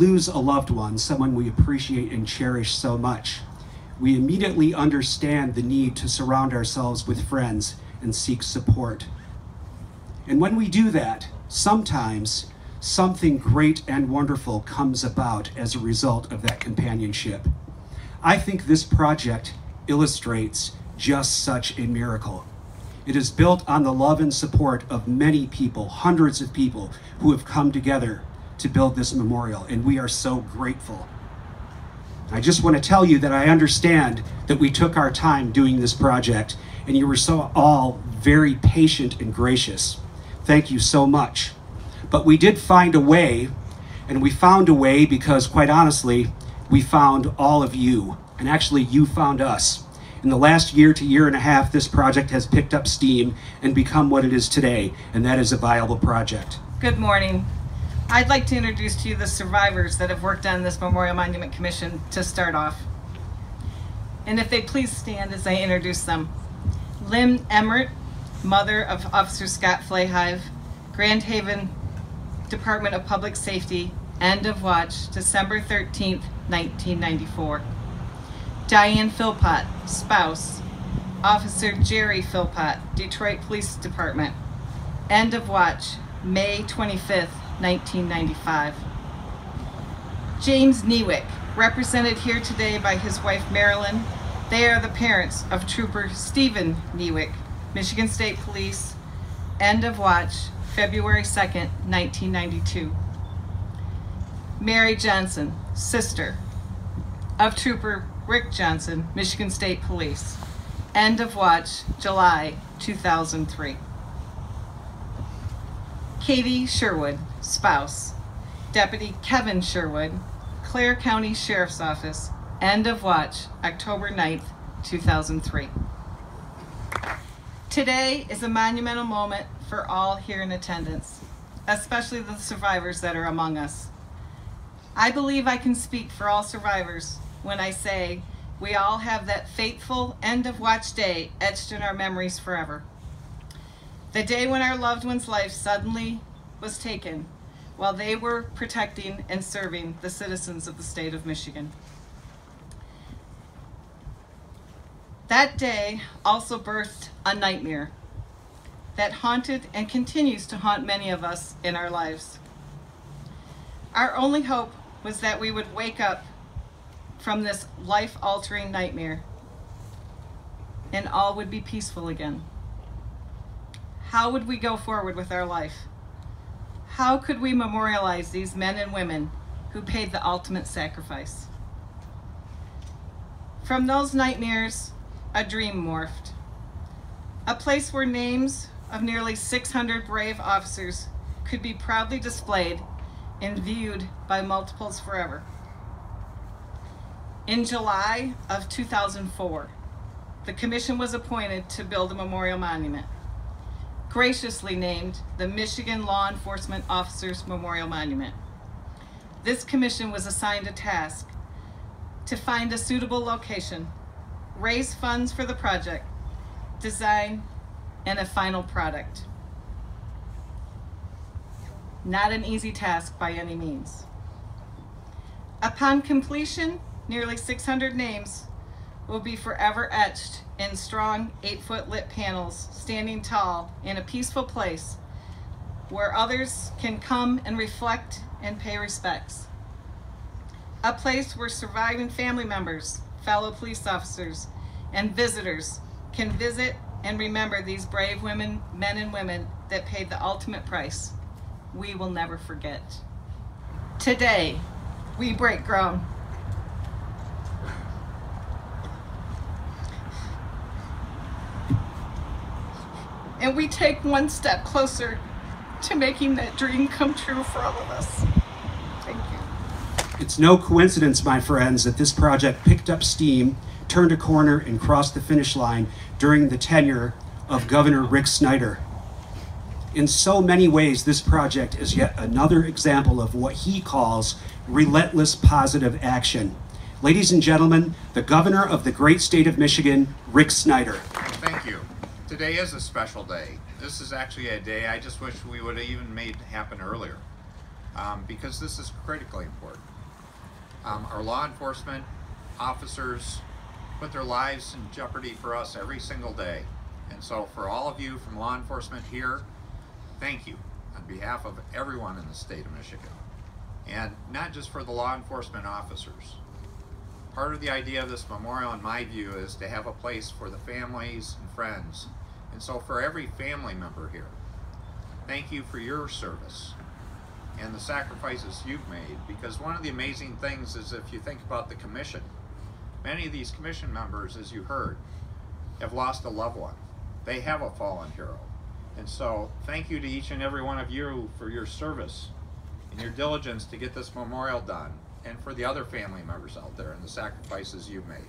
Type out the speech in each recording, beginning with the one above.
lose a loved one, someone we appreciate and cherish so much, we immediately understand the need to surround ourselves with friends and seek support. And when we do that, sometimes something great and wonderful comes about as a result of that companionship. I think this project illustrates just such a miracle. It is built on the love and support of many people, hundreds of people who have come together to build this memorial, and we are so grateful. I just want to tell you that I understand that we took our time doing this project, and you were so all very patient and gracious. Thank you so much. But we did find a way, and we found a way because, quite honestly, we found all of you, and actually you found us. In the last year to year and a half, this project has picked up steam and become what it is today, and that is a viable project. Good morning. I'd like to introduce to you the survivors that have worked on this Memorial Monument Commission to start off. And if they please stand as I introduce them. Lynn Emmert, mother of Officer Scott Flahive, Grand Haven Department of Public Safety, end of watch, December 13th, 1994. Diane Philpott, spouse, Officer Jerry Philpott, Detroit Police Department, end of watch, May 25th, 1995. James Newick, represented here today by his wife Marilyn. They are the parents of Trooper Stephen Newick, Michigan State Police, end of watch, February 2nd, 1992. Mary Johnson, sister of Trooper Rick Johnson, Michigan State Police, end of watch, July 2003. Katie Sherwood, spouse, Deputy Kevin Sherwood, Clare County Sheriff's Office, end of watch, October 9th, 2003. Today is a monumental moment for all here in attendance, especially the survivors that are among us. I believe I can speak for all survivors when I say we all have that fateful end of watch day etched in our memories forever. The day when our loved one's life suddenly was taken while they were protecting and serving the citizens of the state of Michigan. That day also birthed a nightmare that haunted and continues to haunt many of us in our lives. Our only hope was that we would wake up from this life-altering nightmare and all would be peaceful again. How would we go forward with our life? How could we memorialize these men and women who paid the ultimate sacrifice? From those nightmares, a dream morphed. A place where names of nearly 600 brave officers could be proudly displayed and viewed by multiples forever. In July of 2004, the commission was appointed to build a memorial monument, graciously named the Michigan Law Enforcement Officers Memorial Monument. This commission was assigned a task to find a suitable location, raise funds for the project, design, and a final product. Not an easy task by any means. Upon completion, nearly 600 names will be forever etched in strong 8-foot lit panels, standing tall in a peaceful place where others can come and reflect and pay respects. A place where surviving family members, fellow police officers, and visitors can visit and remember these brave women, men and women that paid the ultimate price we will never forget. Today, we break ground. And we take one step closer to making that dream come true for all of us. Thank you. It's no coincidence, my friends, that this project picked up steam, turned a corner, and crossed the finish line during the tenure of Governor Rick Snyder. In so many ways, this project is yet another example of what he calls relentless positive action. Ladies and gentlemen, the governor of the great state of Michigan, Rick Snyder. Thank you. Today is a special day. This is actually a day I just wish we would have even made happen earlier, because this is critically important. Our law enforcement officers put their lives in jeopardy for us every single day. And so for all of you from law enforcement here, thank you on behalf of everyone in the state of Michigan. And not just for the law enforcement officers. Part of the idea of this memorial, in my view, is to have a place for the families and friends. And so for every family member here, thank you for your service and the sacrifices you've made. Because one of the amazing things is, if you think about the commission, many of these commission members, as you heard, have lost a loved one. They have a fallen hero. And so thank you to each and every one of you for your service and your diligence to get this memorial done, and for the other family members out there and the sacrifices you've made.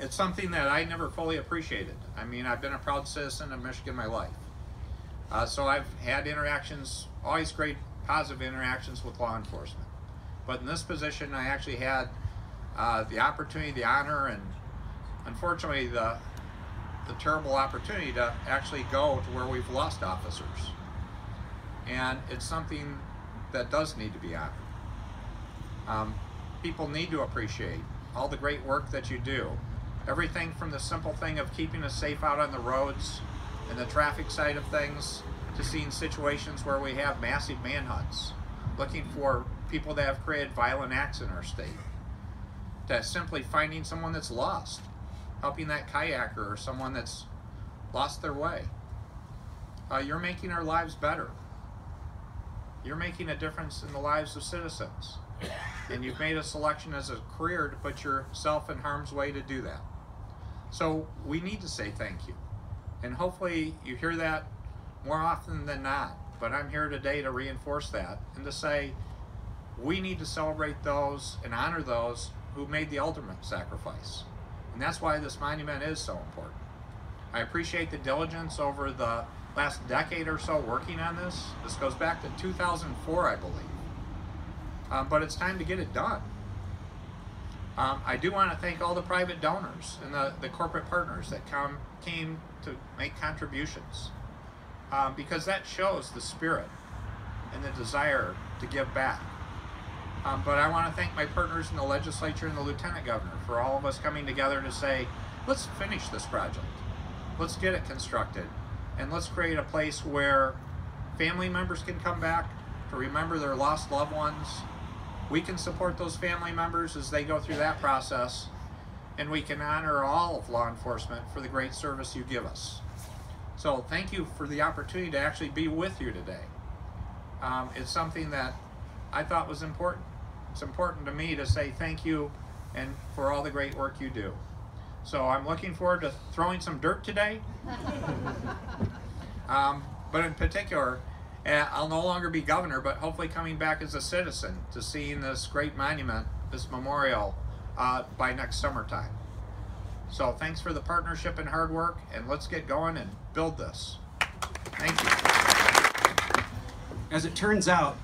It's something that I never fully appreciated. I mean, I've been a proud citizen of Michigan my life. So I've had interactions, always great positive interactions with law enforcement. But in this position, I actually had the opportunity, the honor, and unfortunately the terrible opportunity to actually go to where we've lost officers. And it's something that does need to be honored. People need to appreciate all the great work that you do. Everything from the simple thing of keeping us safe out on the roads and the traffic side of things, to seeing situations where we have massive manhunts, looking for people that have created violent acts in our state, to simply finding someone that's lost, helping that kayaker or someone that's lost their way. You're making our lives better. You're making a difference in the lives of citizens. And you've made a selection as a career to put yourself in harm's way to do that. So we need to say thank you. And hopefully you hear that more often than not. But I'm here today to reinforce that and to say we need to celebrate those and honor those who made the ultimate sacrifice. And that's why this monument is so important. I appreciate the diligence over the last decade or so working on this. This goes back to 2004, I believe. But it's time to get it done. I do want to thank all the private donors and the corporate partners that came to make contributions, because that shows the spirit and the desire to give back. But I want to thank my partners in the legislature and the lieutenant governor for all of us coming together to say, let's finish this project. Let's get it constructed. And let's create a place where family members can come back to remember their lost loved ones. We can support those family members as they go through that process. And we can honor all of law enforcement for the great service you give us. So thank you for the opportunity to actually be with you today. It's something that I thought was important. It's important to me to say thank you and for all the great work you do. So I'm looking forward to throwing some dirt today. But in particular, I'll no longer be governor, but hopefully coming back as a citizen to seeing this great monument, this memorial, by next summertime. So thanks for the partnership and hard work, and let's get going and build this. Thank you. As it turns out,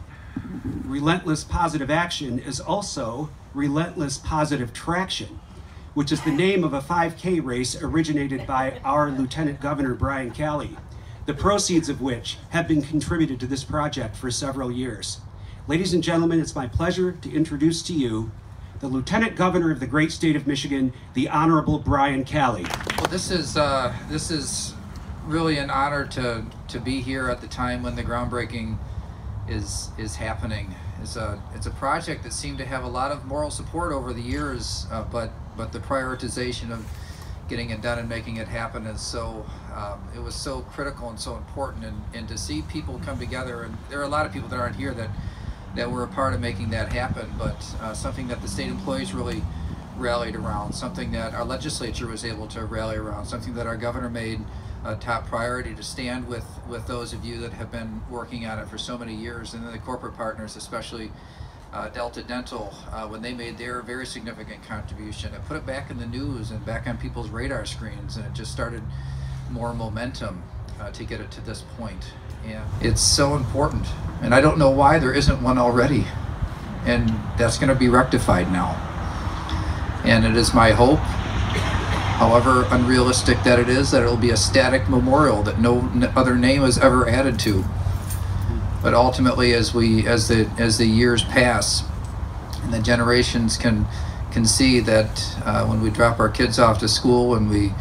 relentless positive action is also relentless positive traction, which is the name of a 5K race originated by our Lieutenant Governor Brian Calley, the proceeds of which have been contributed to this project for several years. Ladies and gentlemen, it's my pleasure to introduce to you the Lieutenant Governor of the great state of Michigan, the Honorable Brian Calley. Well, this is really an honor to be here at the time when the groundbreaking is happening. It's a project that seemed to have a lot of moral support over the years, but the prioritization of getting it done and making it happen is so it was so critical and so important, and to see people come together, and there are a lot of people that aren't here that were a part of making that happen, but something that the state employees really rallied around, something that our legislature was able to rally around, something that our governor made a top priority to stand with those of you that have been working on it for so many years, and then the corporate partners, especially Delta Dental, when they made their very significant contribution. It put it back in the news and back on people's radar screens, and it just started more momentum to get it to this point. And it's so important, and I don't know why there isn't one already, and that's going to be rectified now. And it is my hope, however unrealistic that it is, that it'll be a static memorial that no other name is ever added to. But ultimately, as the years pass and the generations can see that when we drop our kids off to school and we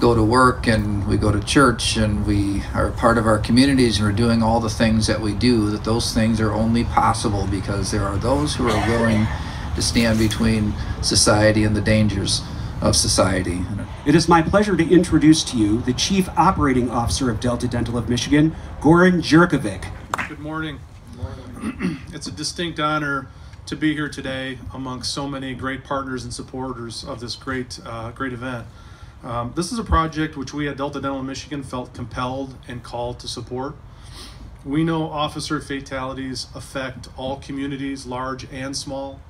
go to work and we go to church and we are part of our communities and we're doing all the things that we do, that those things are only possible because there are those who are willing to stand between society and the dangers of society. It is my pleasure to introduce to you the Chief Operating Officer of Delta Dental of Michigan, Goran Jerkovic. Good morning. It's a distinct honor to be here today amongst so many great partners and supporters of this great event. This is a project which we at Delta Dental of Michigan felt compelled and called to support. We know officer fatalities affect all communities, large and small.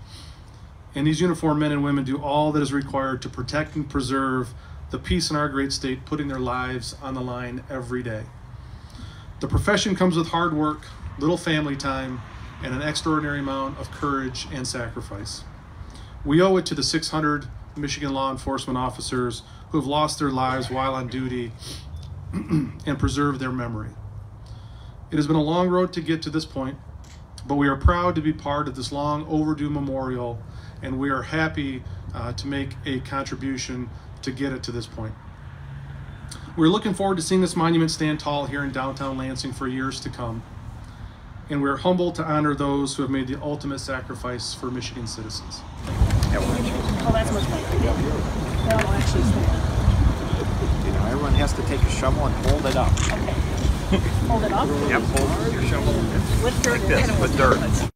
And these uniformed men and women do all that is required to protect and preserve the peace in our great state, putting their lives on the line every day. The profession comes with hard work, little family time, and an extraordinary amount of courage and sacrifice. We owe it to the 600 Michigan law enforcement officers who have lost their lives while on duty and preserve their memory. It has been a long road to get to this point, but we are proud to be part of this long overdue memorial, and we are happy to make a contribution to get it to this point. We're looking forward to seeing this monument stand tall here in downtown Lansing for years to come. And we're humbled to honor those who have made the ultimate sacrifice for Michigan citizens. Oh, that's much better. No, actually, You know, everyone has to take a shovel and hold it up. okay. Hold it up? Yep, hold your shovel With dirt. like this, with dirt.